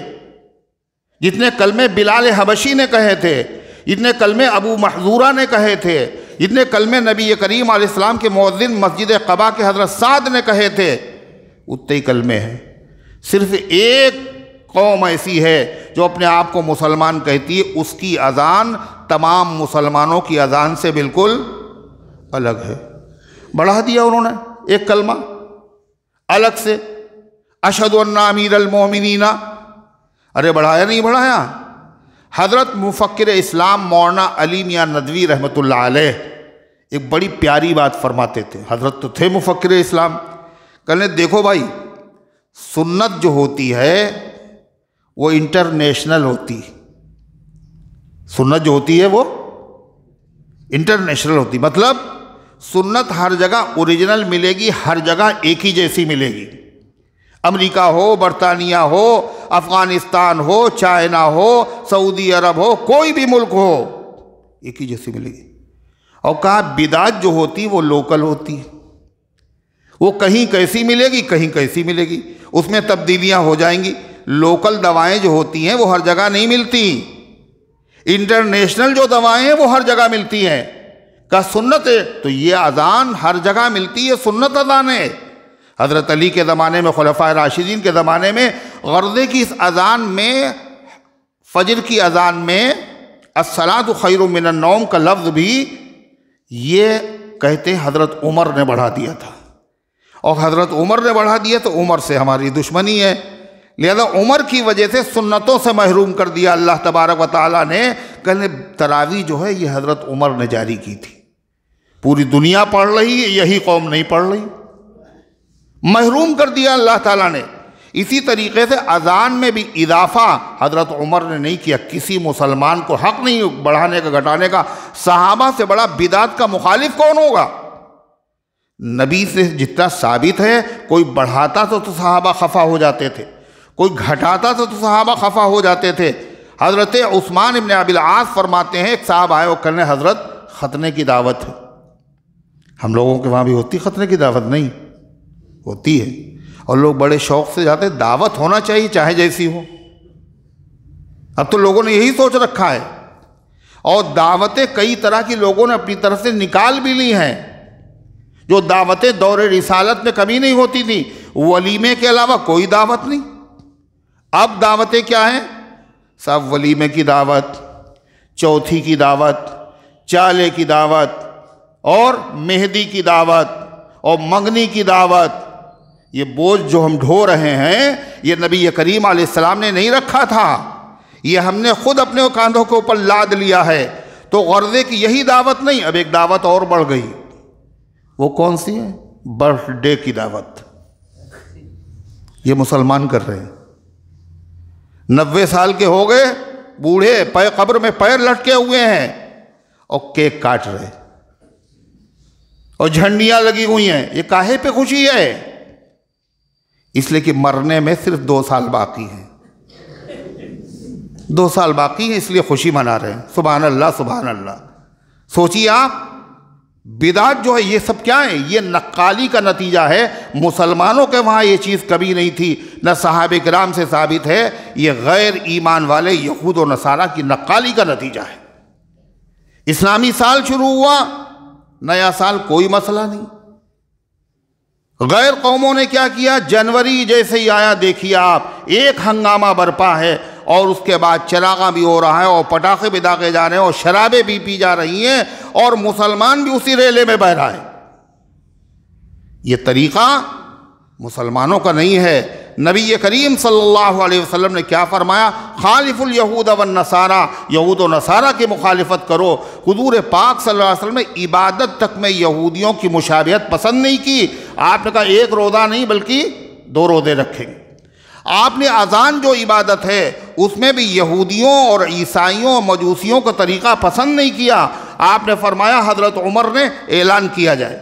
جتنے کلمے بلال حبشی نے کہے تھے، جتنے کلمے ابو محذورہ نے کہے تھے، جتنے کلمے نبی کریم علیہ السلام کے مؤذن مسجد قباء کے حضرت سعد نے کہے تھے، اتنے ہی کلمے ہیں. صرف ایک قوم ایسی ہے جو اپنے آپ کو مسلمان کہتی ہے، اس کی اذان تمام مسلمانوں کی اذان سے بالکل الگ ہے. بڑھا دیا انہوں نے ایک کلمہ الگ سے، اشہد ان امیر المومنین. ارے بڑھایا نہیں بڑھایا؟ حضرت مفکر اسلام مولانا علی میاں ندوی رحمۃ اللہ علیہ ایک بڑی پیاری بات فرماتے تھے. حضرت تو تھے مفکر اسلام. کہنے دیکھو بھائی، سنت جو ہوتی ہے وہ انٹرنیشنل ہوتی. سنت جو ہوتی ہے وہ انٹرنیشنل ہوتی. مطلب سنت ہر جگہ اوریجنل ملے گی، ہر جگہ ایک ہی جیسی ملے گی. امریکہ ہو، برطانیہ ہو، افغانستان ہو، چائنا ہو، سعودی عرب ہو، کوئی بھی ملک ہو، ایک ہی جیسی ملے گی. اور کہا بدعت جو ہوتی وہ لوکل ہوتی ہے، وہ کہیں کیسی ملے گی، کہیں کیسی ملے گی، اس میں تبدیلیاں ہو جائیں گی. لوکل دوائیں جو ہوتی ہیں وہ ہر جگہ نہیں ملتی، انٹرنیشنل جو دوائیں ہیں وہ ہر جگہ ملتی ہیں. کہ سنت ہے تو یہ اذان ہر جگہ ملتی ہے، سنت اذان ہے. حضرت علی کے زمانے میں، خلفائے راشدین کے زمانے میں، غرضے کی اس اذان میں، فجر کی اذان میں الصلاۃ خیر من النوم کا لفظ بھی یہ کہتے ہیں حضرت عمر نے بڑھا دیا تھا. اور حضرت عمر نے بڑھا دیا تو عمر سے ہماری دشمنی ہے، لہذا عمر کی وجہ سے سنتوں سے محروم کر دیا اللہ تبارک و تعالیٰ نے. کہنے تراویح جو ہے یہ حضرت عمر نے جاری کی تھی. پوری دنیا پڑھ رہی ہے، یہی قوم نہیں پڑھ رہی، محروم کر دیا اللہ تعالیٰ نے. اسی طریقے سے اذان میں بھی اضافہ حضرت عمر نے نہیں کیا. کسی مسلمان کو حق نہیں بڑھانے کا گھٹانے کا. صحابہ سے بڑا بدعت کا مخالف کون ہوگا؟ نبی سے جتنا ثابت ہے، کوئی بڑھاتا تو صحابہ خفا ہو جاتے تھے، کوئی گھٹاتا تو صحابہ خفا ہو جاتے تھے. حضرت عثمان ابن ابی العاص فرماتے ہیں ایک صاحب آئے وہ کہنے حضرت ختنے کی دعوت ہے. ہم لوگوں کے وہاں بھی ہوتی ختنے کی دعوت؟ نہیں ہوتی ہے، اور لوگ بڑے شوق سے جاتے. دعوت ہونا چاہیے چاہے جیسی ہو. اب تو لوگوں نے یہی سوچ رکھا ہے، اور دعوتیں کئی طرح کی لوگوں نے اپنی طرف سے نکال بھی لی ہیں. جو دعوتیں دور رسالت میں کبھی نہیں ہوتی تھی، ولیمے کے علاوہ کوئی دعوت نہیں. اب دعوتیں کیا ہیں؟ صاحب ولیمے کی دعوت، چوتھی کی دعوت، چالے کی دعوت اور مہندی کی دعوت اور منگنی کی دعوت، یہ بوجھ جو ہم ڈھو رہے ہیں یہ نبی کریم علیہ السلام نے نہیں رکھا تھا، یہ ہم نے خود اپنے کاندھوں کے اوپر لاد لیا ہے۔ تو غرضے کی یہی دعوت نہیں، اب ایک دعوت اور بڑھ گئی، وہ کون سی ہے؟ برتھ ڈے کی دعوت۔ یہ مسلمان کر رہے ہیں، 90 سال کے ہو گئے، بوڑھے قبر میں پیر لٹکے ہوئے ہیں اور کیک کاٹ رہے اور جھنڈیاں لگی ہوئی ہیں۔ یہ کاہے پہ خوشی ہے؟ اس لیے کہ مرنے میں صرف 2 سال باقی ہیں، 2 سال باقی ہیں، اس لیے خوشی منا رہے ہیں۔ سبحان اللہ سبحان اللہ۔ سوچیے آپ، بدعت جو ہے یہ سب کیا ہے؟ یہ نقالی کا نتیجہ ہے۔ مسلمانوں کے وہاں یہ چیز کبھی نہیں تھی، نہ صحابہ کرام سے ثابت ہے، یہ غیر ایمان والے یہود و نصارہ کی نقالی کا نتیجہ ہے۔ اسلامی سال شروع ہوا، نیا سال کوئی مسئلہ نہیں۔ غیر قوموں نے کیا کیا؟ جنوری جیسے ہی آیا دیکھیے آپ، ایک ہنگامہ برپا ہے، اور اس کے بعد چراغاں بھی ہو رہا ہے اور پٹاخے بھی داغے جا رہے ہیں اور شرابیں بھی پی جا رہی ہیں اور مسلمان بھی اسی ریلے میں بہ رہا ہے۔ یہ طریقہ مسلمانوں کا نہیں ہے۔ نبی کریم صلی اللہ علیہ وسلم نے کیا فرمایا؟ خالف الیہود والنصارى، یہود و نصارہ کی مخالفت کرو۔ حضور پاک صلی اللہ علیہ وسلم نے عبادت تک میں یہودیوں کی مشابہت پسند نہیں کی۔ آپ نے کہا ایک روزہ نہیں بلکہ 2 روزے رکھیں گے۔ آپ نے اذان جو عبادت ہے اس میں بھی یہودیوں اور عیسائیوں مجوسیوں کا طریقہ پسند نہیں کیا۔ آپ نے فرمایا، حضرت عمر نے اعلان کیا جائے۔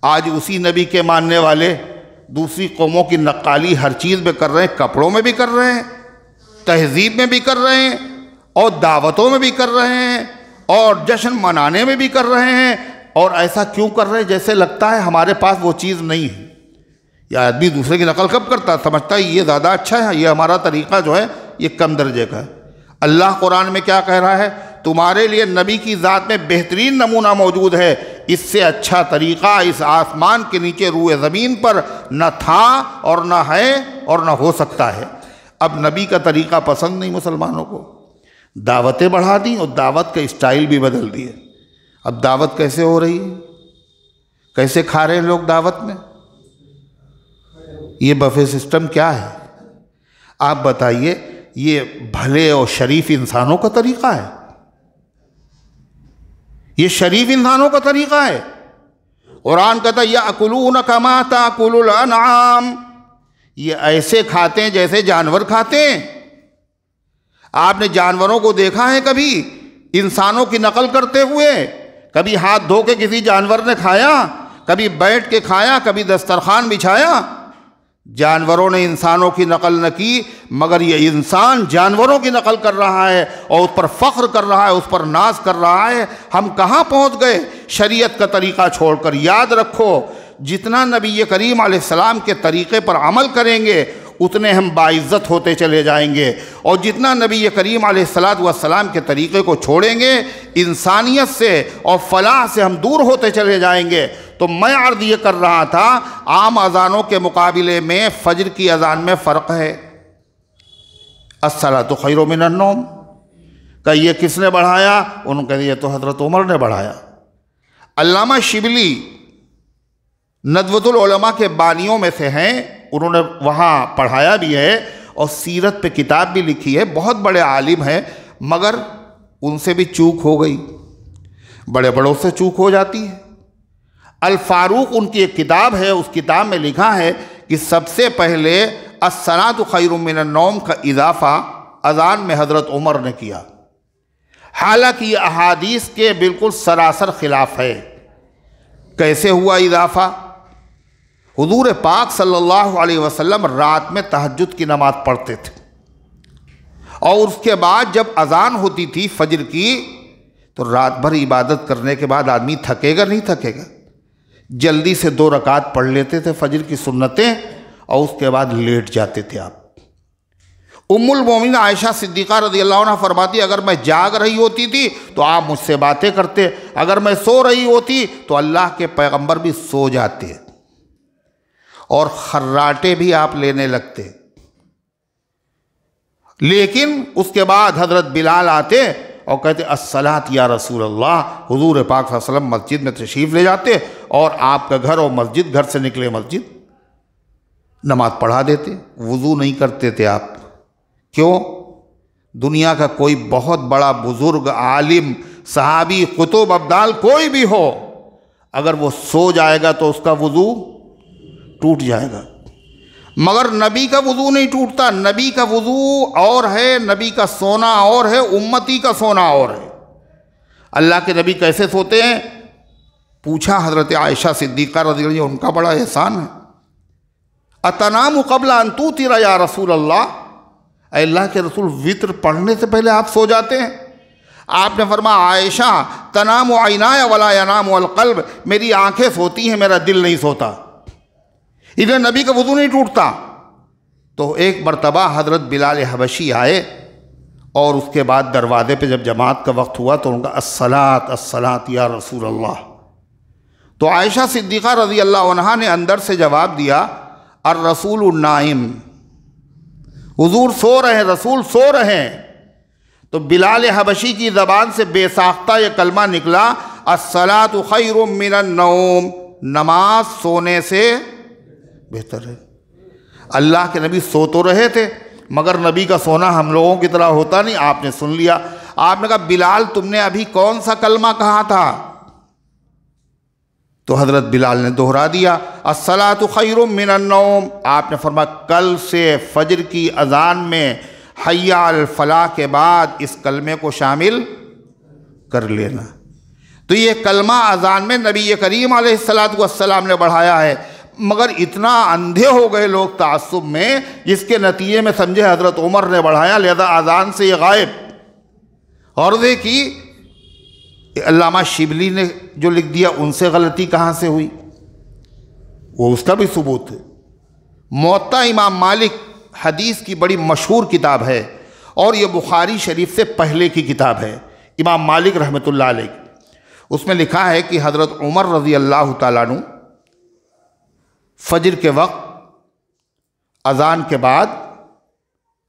آج اسی نبی کے ماننے والے دوسری قوموں کی نقالی ہر چیز میں کر رہے ہیں، کپڑوں میں بھی کر رہے ہیں، تہذیب میں بھی کر رہے ہیں، اور دعوتوں میں بھی کر رہے ہیں، اور جشن منانے میں بھی کر رہے ہیں۔ اور ایسا کیوں کر رہے ہیں؟ جیسے لگتا ہے ہمارے پاس وہ چیز نہیں ہے۔ یا آدمی دوسرے کی نقل کب کرتا ہے؟ سمجھتا ہے یہ زیادہ اچھا ہے، یہ ہمارا طریقہ جو ہے یہ کم درجے کا ہے۔ اللہ قرآن میں کیا کہہ رہا ہے؟ تمہارے لیے نبی کی ذات میں بہترین نمونہ موجود ہے، اس سے اچھا طریقہ اس آسمان کے نیچے روئے زمین پر نہ تھا اور نہ ہے اور نہ ہو سکتا ہے۔ اب نبی کا طریقہ پسند نہیں مسلمانوں کو، دعوتیں بڑھا دیں اور دعوت کا اسٹائل بھی بدل دیے۔ اب دعوت کیسے ہو رہی ہے؟ کیسے کھا رہے ہیں لوگ دعوت میں؟ یہ بفے سسٹم کیا ہے؟ آپ بتائیے، یہ بھلے اور شریف انسانوں کا طریقہ ہے؟ یہ شریف انسانوں کا طریقہ ہے؟ قرآن کہتا ہے یأکلون کما تأکل الانعام، یہ ایسے کھاتے ہیں جیسے جانور کھاتے ہیں۔ آپ نے جانوروں کو دیکھا ہے کبھی انسانوں کی نقل کرتے ہوئے؟ کبھی ہاتھ دھو کے کسی جانور نے کھایا؟ کبھی بیٹھ کے کھایا؟ کبھی دسترخوان بچھایا؟ جانوروں نے انسانوں کی نقل نہ کی، مگر یہ انسان جانوروں کی نقل کر رہا ہے اور اس پر فخر کر رہا ہے، اس پر ناز کر رہا ہے۔ ہم کہاں پہنچ گئے شریعت کا طریقہ چھوڑ کر؟ یاد رکھو، جتنا نبی کریم علیہ السلام کے طریقے پر عمل کریں گے اتنے ہم باعزت ہوتے چلے جائیں گے، اور جتنا نبی کریم علیہ السلام کے طریقے کو چھوڑیں گے انسانیت سے اور فلاح سے ہم دور ہوتے چلے جائیں گے۔ تو میں عرض یہ کر رہا تھا، عام اذانوں کے مقابلے میں فجر کی اذان میں فرق ہے۔ الصلاۃ خیر من النوم کہ یہ کس نے بڑھایا؟ انہوں نے کہا یہ تو حضرت عمر نے بڑھایا۔ علامہ شبلی ندوۃ العلماء کے بانیوں میں سے ہیں، انہوں نے وہاں پڑھایا بھی ہے اور سیرت پہ کتاب بھی لکھی ہے، بہت بڑے عالم ہیں، مگر ان سے بھی چوک ہو گئی، بڑے بڑوں سے چوک ہو جاتی ہے۔ الفاروق ان کی ایک کتاب ہے، اس کتاب میں لکھا ہے کہ سب سے پہلے الصلاۃ خیر من النوم کا اضافہ اذان میں حضرت عمر نے کیا، حالانکہ یہ احادیث کے بالکل سراسر خلاف ہے۔ کیسے ہوا اضافہ؟ حضور پاک صلی اللہ علیہ وسلم رات میں تہجد کی نماز پڑھتے تھے، اور اس کے بعد جب اذان ہوتی تھی فجر کی تو رات بھر عبادت کرنے کے بعد آدمی تھکے گا نہیں تھکے گا؟ جلدی سے 2 رکعت پڑھ لیتے تھے فجر کی سنتیں اور اس کے بعد لیٹ جاتے تھے آپ۔ ام المومنین عائشہ صدیقہ رضی اللہ عنہ فرماتی اگر میں جاگ رہی ہوتی تھی تو آپ مجھ سے باتیں کرتے، اگر میں سو رہی ہوتی تو اللہ کے پیغمبر بھی سو جاتے اور خراٹے بھی آپ لینے لگتے۔ لیکن اس کے بعد حضرت بلال آتے اور کہتے الصلاۃ یا رسول اللہ، حضور پاک صلی اللہ علیہ وسلم مسجد میں تشریف لے جاتے اور آپ کا گھر اور مسجد، گھر سے نکلے مسجد، نماز پڑھا دیتے، وضو نہیں کرتے تھے آپ۔ کیوں؟ دنیا کا کوئی بہت بڑا بزرگ، عالم، صحابی، قطب، ابدال کوئی بھی ہو، اگر وہ سو جائے گا تو اس کا وضو ٹوٹ جائے گا، مگر نبی کا وضو نہیں ٹوٹتا۔ نبی کا وضو اور ہے، نبی کا سونا اور ہے، امتی کا سونا اور ہے۔ اللہ کے نبی کیسے سوتے ہیں؟ پوچھا حضرت عائشہ صدیقہ رضی اللہ عنہ، ان کا بڑا احسان ہے۔ اتنام قبل ان توتر یا رسول اللہ، اے اللہ کے رسول وتر پڑھنے سے پہلے آپ سو جاتے ہیں؟ آپ نے فرمایا عائشہ تنام عینایا ولا ینام القلب، میری آنکھیں سوتی ہیں، میرا دل نہیں سوتا، ادھر نبی کا وضو نہیں ٹوٹتا۔ تو ایک مرتبہ حضرت بلال حبشی آئے اور اس کے بعد دروازے پہ جب جماعت کا وقت ہوا تو ان کا الصلاۃ الصلاۃ یا رسول اللہ۔ تو عائشہ صدیقہ رضی اللہ عنہا نے اندر سے جواب دیا الرسول النائم، حضور سو رہے ہیں، رسول سو رہے ہیں۔ تو بلال حبشی کی زبان سے بے ساختہ یہ کلمہ نکلا الصلاۃ خیر من النوم، نماز سونے سے بہتر ہے۔ اللہ کے نبی سو تو رہے تھے مگر نبی کا سونا ہم لوگوں کی طرح ہوتا نہیں۔ آپ نے سن لیا، آپ نے کہا بلال تم نے ابھی کون سا کلمہ کہا تھا؟ تو حضرت بلال نے دہرا دیا الصلاۃ خیر من النوم۔ آپ نے فرمایا کل سے فجر کی اذان میں حی علی الفلاح کے بعد اس کلمے کو شامل کر لینا۔ تو یہ کلمہ اذان میں نبی کریم علیہ السلام نے بڑھایا ہے، مگر اتنا اندھے ہو گئے لوگ تعصب میں، جس کے نتیجے میں سمجھے حضرت عمر نے بڑھایا لہذا اذان سے یہ غائب۔ غرضے کی علامہ شبلی نے جو لکھ دیا ان سے غلطی کہاں سے ہوئی؟ وہ اس کا بھی ثبوت ہے۔ موطا امام مالک حدیث کی بڑی مشہور کتاب ہے اور یہ بخاری شریف سے پہلے کی کتاب ہے، امام مالک رحمۃ اللہ علیہ۔ اس میں لکھا ہے کہ حضرت عمر رضی اللہ تعالیٰ عنہ فجر کے وقت اذان کے بعد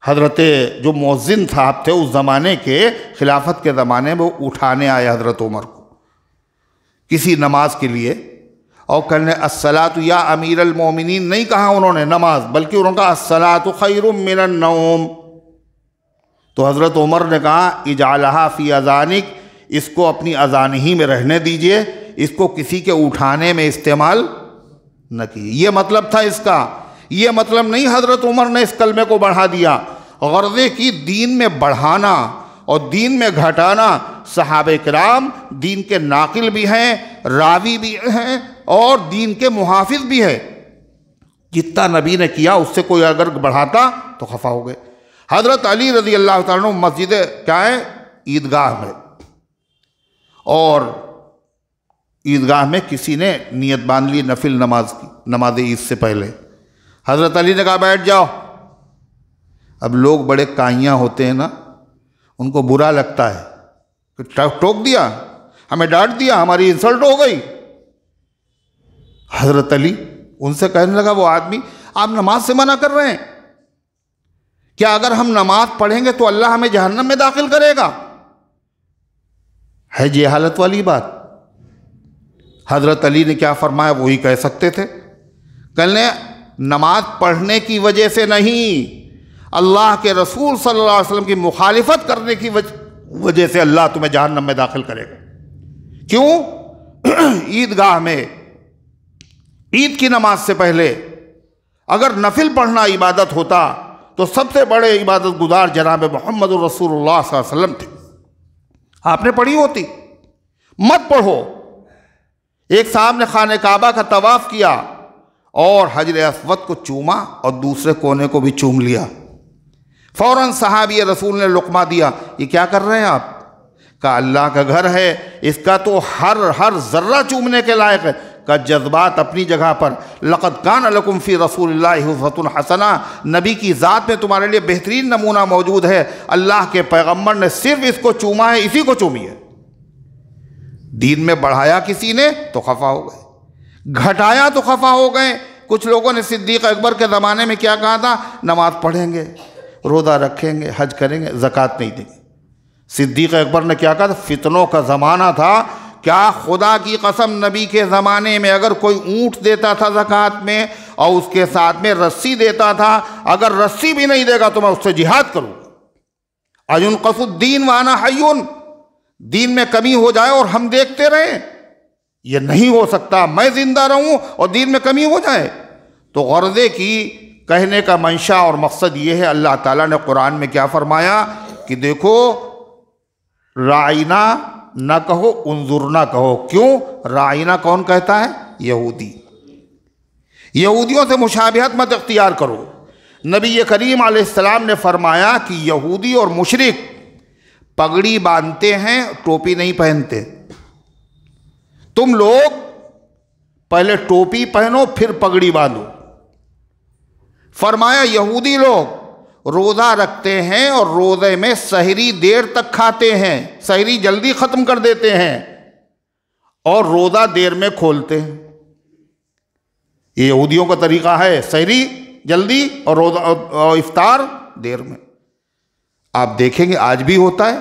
حضرت جو مؤذن صاحب تھے اس زمانے کے، خلافت کے زمانے میں، وہ اٹھانے آئے حضرت عمر کو کسی نماز کے لیے اور کہنے الصلاۃ یا امیر المومنین نہیں کہا انہوں نے نماز، بلکہ انہوں نے کہا الصلاۃ خیر من النوم۔ تو حضرت عمر نے کہا اجعلھا فی اذانک، اس کو اپنی اذان ہی میں رہنے دیجئے، اس کو کسی کے اٹھانے میں استعمال نہ کیجیے۔ یہ مطلب تھا اس کا، یہ مطلب نہیں حضرت عمر نے اس کلمے کو بڑھا دیا۔ غرضے کی دین میں بڑھانا اور دین میں گھٹانا، صحابہ کرام دین کے ناقل بھی ہیں، راوی بھی ہیں اور دین کے محافظ بھی ہیں۔ جتنا نبی نے کیا اس سے کوئی اگر بڑھاتا تو خفا ہو گئے۔ حضرت علی رضی اللہ تعالیٰ عنہ مسجد کیا ہے؟ عیدگاہ میں، اور عیدگاہ میں کسی نے نیت باندھ لی نفل نماز کی، نماز عید سے پہلے۔ حضرت علی نے کہا بیٹھ جاؤ۔ اب لوگ بڑے کائیاں ہوتے ہیں نا، ان کو برا لگتا ہے کہ ٹوک دیا، ہمیں ڈانٹ دیا، ہماری انسلٹ ہو گئی۔ حضرت علی ان سے کہنے لگا وہ آدمی آپ نماز سے منع کر رہے ہیں، کیا اگر ہم نماز پڑھیں گے تو اللہ ہمیں جہنم میں داخل کرے گا؟ ہے جہالت والی بات۔ حضرت علی نے کیا فرمایا وہی کہہ سکتے تھے، کہنے نماز پڑھنے کی وجہ سے نہیں، اللہ کے رسول صلی اللہ علیہ وسلم کی مخالفت کرنے کی وجہ سے اللہ تمہیں جہنم میں داخل کرے گا۔ کیوں؟ عیدگاہ میں عید کی نماز سے پہلے اگر نفل پڑھنا عبادت ہوتا تو سب سے بڑے عبادت گزار جناب محمد رسول اللہ صلی اللہ علیہ وسلم تھے، آپ نے پڑھی ہوتی۔ مت پڑھو۔ ایک صاحب نے خانہ کعبہ کا طواف کیا اور حجر اسود کو چوما اور دوسرے کونے کو بھی چوم لیا۔ فوراً صحابی رسول نے لقمہ دیا، یہ کیا کر رہے ہیں آپ؟ کہا اللہ کا گھر ہے، اس کا تو ہر ذرہ چومنے کے لائق ہے۔ کا جذبات اپنی جگہ پر، لقد کان لکم فی رسول اللہ اسوۃ حسنہ، نبی کی ذات میں تمہارے لیے بہترین نمونہ موجود ہے۔ اللہ کے پیغمبر نے صرف اس کو چوما ہے، اسی کو چومی ہے۔ دین میں بڑھایا کسی نے تو خفا ہو گئے، گھٹایا تو خفا ہو گئے۔ کچھ لوگوں نے صدیق اکبر کے زمانے میں کیا کہا تھا؟ نماز پڑھیں گے، روزہ رکھیں گے، حج کریں گے، زکوٰۃ نہیں دیں گے۔ صدیق اکبر نے کیا کہا تھا؟ فتنوں کا زمانہ تھا، کیا خدا کی قسم نبی کے زمانے میں اگر کوئی اونٹ دیتا تھا زکوٰۃ میں اور اس کے ساتھ میں رسی دیتا تھا، اگر رسی بھی نہیں دے گا تو میں اس سے جہاد کروں گا۔ اَيُنْقَصُ الدِّينُ وَأَنَا حَيٌّ، دین میں کمی ہو جائے اور ہم دیکھتے رہیں، یہ نہیں ہو سکتا، میں زندہ رہوں اور دین میں کمی ہو جائے۔ تو غرضے کی کہنے کا منشا اور مقصد یہ ہے، اللہ تعالیٰ نے قرآن میں کیا فرمایا کہ دیکھو رائنا نہ کہو، انظرنا کہو۔ کیوں؟ رائنا کون کہتا ہے؟ یہودی۔ یہودیوں سے مشابہت مت اختیار کرو۔ نبی کریم علیہ السلام نے فرمایا کہ یہودی اور مشرک پگڑی باندھتے ہیں، ٹوپی نہیں پہنتے۔ تم لوگ پہلے ٹوپی پہنو پھر پگڑی باندھو۔ فرمایا یہودی لوگ روزہ رکھتے ہیں اور روزے میں سحری دیر تک کھاتے ہیں، سحری جلدی ختم کر دیتے ہیں اور روزہ دیر میں کھولتے ہیں۔ یہ یہودیوں کا طریقہ ہے، سحری جلدی اور روزہ اور افطار دیر میں۔ آپ دیکھیں گے آج بھی ہوتا ہے،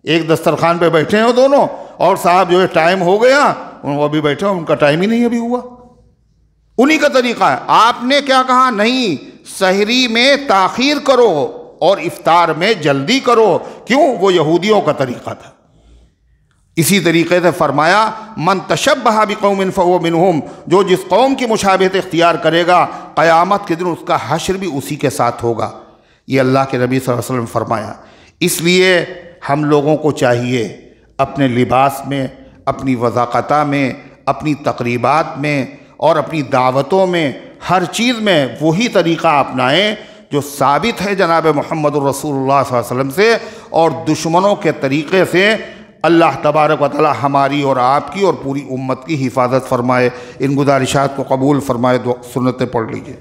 ایک دسترخوان پہ بیٹھے ہیں وہ دونوں، اور صاحب جو ہے ٹائم ہو گیا، وہ ابھی بیٹھے ہیں، ان کا ٹائم ہی نہیں ابھی ہوا۔ انہی کا طریقہ ہے۔ آپ نے کیا کہا؟ نہیں، سحری میں تاخیر کرو اور افطار میں جلدی کرو۔ کیوں؟ وہ یہودیوں کا طریقہ تھا۔ اسی طریقے سے فرمایا من تشبہ بقوم فہو منہم، جو جس قوم کی مشابہت اختیار کرے گا قیامت کے دن اس کا حشر بھی اسی کے ساتھ ہوگا۔ یہ اللہ کے نبی صلی اللہ علیہ وسلم نے فرمایا۔ اس لیے ہم لوگوں کو چاہیے اپنے لباس میں، اپنی وضاقتہ میں، اپنی تقریبات میں اور اپنی دعوتوں میں، ہر چیز میں وہی طریقہ اپنائیں جو ثابت ہے جناب محمد الرسول اللہ صلی اللہ علیہ وسلم سے، اور دشمنوں کے طریقے سے اللہ تبارک و تعالی ہماری اور آپ کی اور پوری امت کی حفاظت فرمائے۔ ان گزارشات کو قبول فرمائے، سنتیں پڑھ لیجیے۔